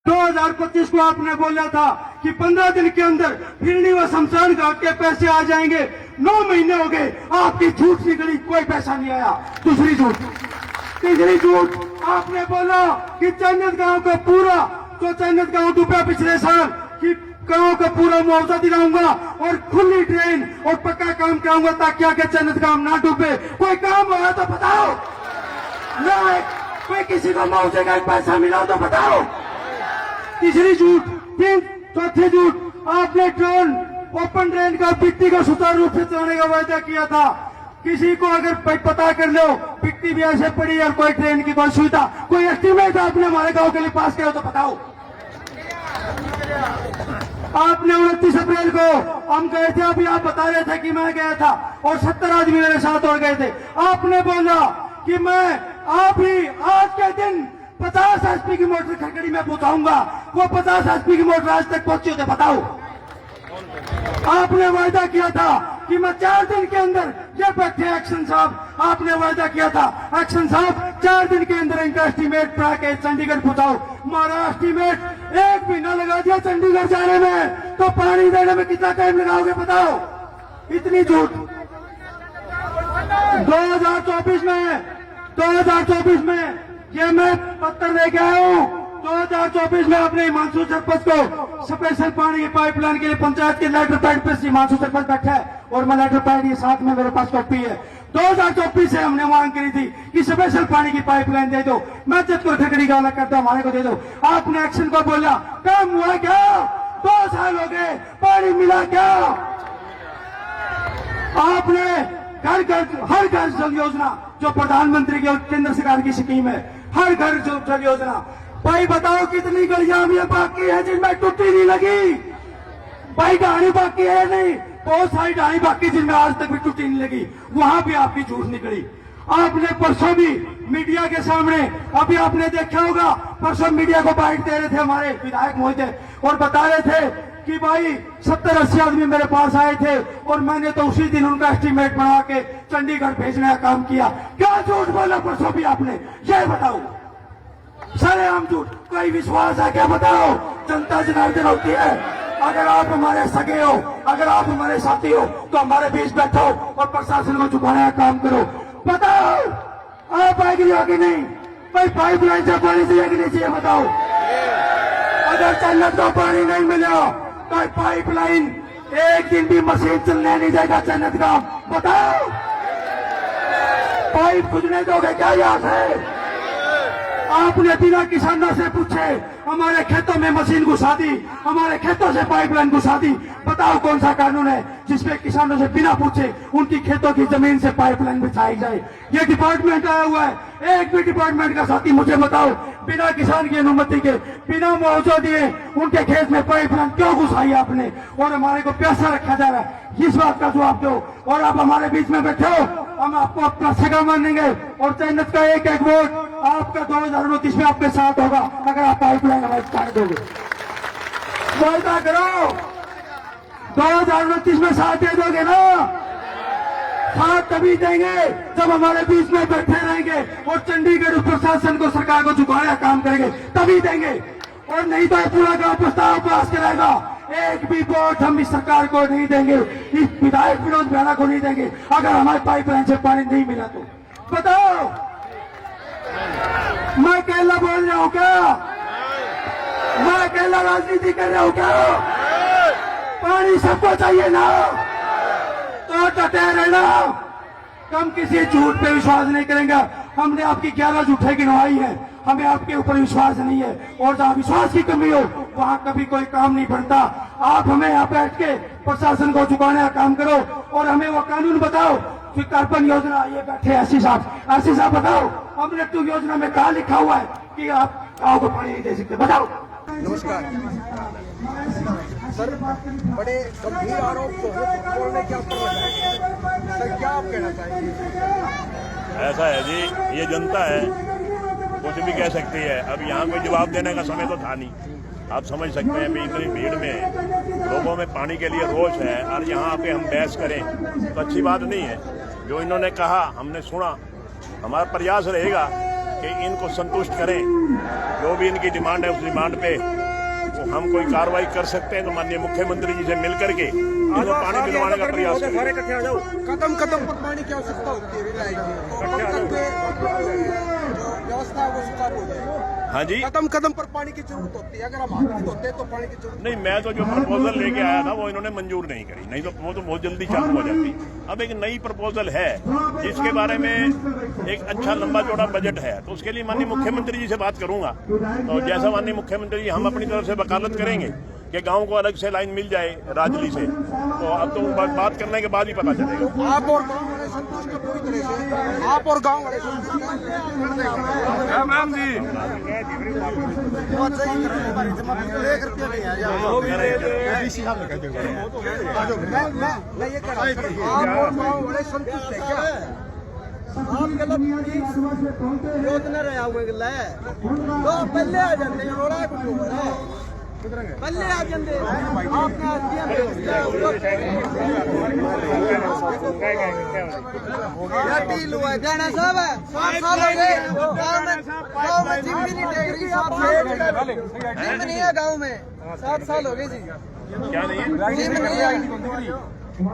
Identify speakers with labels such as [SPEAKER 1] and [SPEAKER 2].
[SPEAKER 1] 2025 को आपने बोला था कि 15 दिन के अंदर फिरनी व शमशान घाट के पैसे आ जाएंगे। 9 महीने हो गए, आपकी झूठ निकली, कोई पैसा नहीं आया। दूसरी झूठ, तीसरी झूठ, आपने बोला कि चन्नत गांव का पूरा, जो चन्नत गांव डूबा पिछले साल, कि गांव का पूरा मुआवजा दिलाऊंगा और खुली ट्रेन और पक्का काम कराऊंगा ताकि आगे चन्नत गांव ना डूबे। कोई काम हुआ तो बताओ ना, कोई किसी को मुआवजे का एक पैसा मिला तो बताओ। तीसरी झूठ, चौथी झूठ, आपने ट्रेन, ओपन ट्रेन का बिक्री को सुचारू रूप से चलाने का वायदा किया था। किसी को अगर पता कर लो बिक्री भी ऐसे पड़ी और कोई ट्रेन की कोई सुविधा, कोई एस्टीमेट आपने हमारे गांव के लिए पास किया तो बताओ। आपने 29 अप्रैल को हम गए थे, अभी आप बता रहे थे कि मैं गया था और 70 आदमी मेरे साथ और गए थे। आपने बोला कि मैं आप ही आज के दिन 50 HP की मोटर खड़खड़ी में पहुंचाऊंगा। वो 50 HP की मोटर आज तक पहुंची होते बताओ। आपने वायदा किया था कि मैं 4 दिन के अंदर, ये बैठे एक्शन साहब, आपने वायदा किया था एक्शन साहब 4 दिन के अंदर इनका एस्टीमेट बना के चंडीगढ़ पहुंचाओ। हमारा एस्टीमेट 1 महीना लगा दिया चंडीगढ़ जाने में, तो पानी देने में कितना टाइम लगाओगे बताओ। इतनी झूठ। 2024 में ये मैं पत्र लेके आया हूँ। 2024 में आपने हिमांशु सरपंच को स्पेशल पानी की पाइपलाइन के लिए पंचायत के लेटर पैड पे हिमांशु सरपंच बैठा है और मैं लेटर पैड ये साथ में मेरे पास कॉपी है। 2024 से हमने मांग करी थी कि स्पेशल पानी की पाइपलाइन दे दो, मैं जब को ठकड़ी का अलग करता हमारे को दे दो। आपने एक्शन को बोला, काम हुआ क्या? 2 साल हो गए, पानी मिला क्या? आपने हर घर जल योजना, जो प्रधानमंत्री की और केंद्र सरकार की स्कीम है, हर घर जल योजना, भाई बताओ कितनी गलियां अभी बाकी है जिनमें टूटी नहीं लगी? भाई ढाणी बाकी है नहीं, बहुत सारी ढाणी बाकी जिनमें आज तक भी टूटी नहीं लगी, वहां भी आपकी झूठ निकली। आपने परसों भी मीडिया के सामने, अभी आपने देखा होगा, परसों मीडिया को बाइट दे रहे थे हमारे विधायक महोदय और बता रहे थे कि भाई 70-80 आदमी मेरे पास आए थे और मैंने तो उसी दिन उनका एस्टीमेट बना के चंडीगढ़ भेजने का काम किया। क्या झूठ बोला परसों भी आपने? ये बताओ, सरेआम झूठ। कोई विश्वास है क्या बताओ? जनता जनार्दन होती है। अगर आप हमारे सगे हो, अगर आप हमारे साथी हो, तो हमारे बीच बैठो और प्रशासन को झुकाने का काम करो। बताओ आप आएगी हो कि नहीं? भाई पाइपलाइन से पानी चाहिए कि नहीं चाहिए बताओ। अगर चन्नत को पानी नहीं मिला तो पाइपलाइन एक दिन भी मशीन चलने नहीं देगा चन्नत का। बताओ पाइप खुजने दोगे क्या यहाँ से? आपने बिना किसानों से पूछे हमारे खेतों में मशीन घुसा दी, हमारे खेतों से पाइपलाइन घुसा दी। बताओ कौन सा कानून है जिसमें किसानों से बिना पूछे उनकी खेतों की जमीन से पाइपलाइन बिछाई जाए? ये डिपार्टमेंट आया हुआ है, एक भी डिपार्टमेंट का साथी मुझे बताओ, बिना किसान की अनुमति के, बिना मुआवजा दिए उनके खेत में पाइपलाइन क्यों घुसाई आपने और हमारे को प्यासा रखा जा रहा है? इस बात का जवाब दो। और आप हमारे बीच में बैठे हो, हम आपको अपना सगा मानेंगे और चन्नत का एक एक वोट आपका 2029 में आपके साथ होगा अगर आप पाइपलाइन हमारे काट दोगे। वायदा करो 2029 में साथ दे दोगे ना? साथ तभी देंगे जब हमारे बीच में बैठे रहेंगे और चंडीगढ़ प्रशासन को, सरकार को झुकाने का काम करेंगे, तभी देंगे। और नहीं तो पूरा का प्रस्ताव पास करेगा। एक भी वोट हम इस सरकार को नहीं देंगे, इस विधायक विनोद बेहरा को नहीं देंगे अगर हमारे पाइपलाइन से पानी नहीं मिला तो। बताओ मैं अकेला बोल रहा हूँ क्या? मैं अकेला राजनीति कर रहा हूँ क्या? पानी सबको चाहिए ना, तो डटे रहना। हम किसी झूठ पे विश्वास नहीं करेंगे। हमने आपकी 11 झूठे गिनवाई है, हमें आपके ऊपर विश्वास नहीं है। और जहाँ विश्वास की कमी हो वहाँ कभी कोई काम नहीं बनता। आप हमें यहाँ बैठ के प्रशासन को झुकाने का काम करो और हमें वो कानून बताओ। फिर कार्बन योजना, ये बैठे ऐसी साहब बताओ, अमृत्यु योजना में कहाँ लिखा हुआ है कि आप गाँव को पानी नहीं दे सकते? बताओ।
[SPEAKER 2] नमस्कार सर, बड़े गंभीर आरोप बोलने के ऊपर सर, क्या आप कहना चाहेंगे?
[SPEAKER 3] ऐसा है जी, ये जनता है, कुछ भी कह सकती है। अब यहाँ कोई जवाब देने का समय तो था नहीं। आप समझ सकते हैं भी इतनी भीड़ में लोगों में पानी के लिए रोष है और यहाँ आके हम बहस करें तो अच्छी बात नहीं है। जो इन्होंने कहा हमने सुना, हमारा प्रयास रहेगा कि इनको संतुष्ट करें, जो भी इनकी डिमांड है उस डिमांड पे तो हम कोई कार्रवाई कर सकते हैं तो माननीय मुख्यमंत्री जी से मिलकर के इनको पानी दिलवाने का प्रयास करें।
[SPEAKER 2] सारे इकट्ठे आ जाओ। कदम कदम पर पानी की आवश्यकता होती है विधायक जी, तो कब तक जो व्यवस्था है वो सुचारू हो जाएगी।
[SPEAKER 3] हाँ जी,
[SPEAKER 2] कदम कदम पर पानी की जरूरत होती है, अगर हम हाथ नहीं धोते तो पानी की जरूरत
[SPEAKER 3] नहीं, मैं तो जो प्रपोजल लेके आया था वो इन्होंने मंजूर नहीं करी, नहीं तो वो तो बहुत जल्दी चालू हो जाती। अब एक नई प्रपोजल है जिसके बारे में एक अच्छा लंबा चौड़ा बजट है, तो उसके लिए माननीय मुख्यमंत्री जी से बात करूंगा। तो जैसा माननीय मुख्यमंत्री जी हम अपनी तरफ से वकालत करेंगे कि गांव को अलग से लाइन मिल जाए राजली से, तो अब तो बात करने के बाद ही पता चलेगा।
[SPEAKER 2] आप और गाँव वाले संतुष्ट हैं पूरी तरह से, आप और गाँव वाले संतुष्ट हैं।
[SPEAKER 3] मैम जी,
[SPEAKER 2] मैं ये कह रहा हूँ, आप और गाँव वाले संतुष्ट हैं क्या?
[SPEAKER 4] आप गलत योजना रहा हुए तो पहले आ जाते हैं, रोड़ा कुछ हो रहा है पहले आ जाते जाना साहब है 7 साल हो गए गाँव में जिम भी नहीं टेक रही, 7 साल जिम नहीं है गाँव में, 7 साल हो गए जी,
[SPEAKER 3] क्या नहीं है?
[SPEAKER 4] जिम नहीं है।